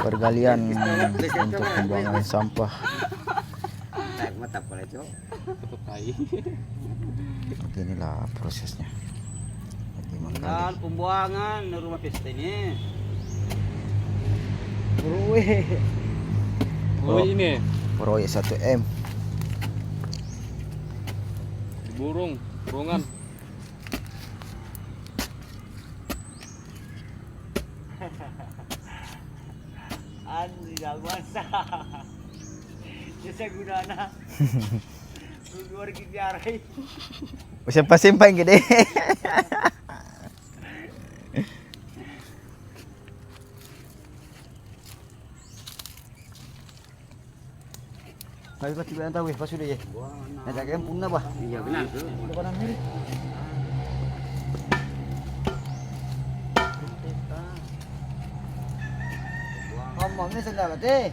pergalian untuk pembuangan sampah. Tak mata pala cok. Beginilah prosesnya. Jadi Dan menggali. pembuangan rumah pesta ini. Oh ini Proyek 1M. burungan. Anu jagoan sa. Jasa gunana. Luar gitu arai. Simpang gede. Ayo pasti tahu pas sudah ya. Nah, jaga punna bah. Iya benar tuh. Depan ini. Ngomongnya sendal teh.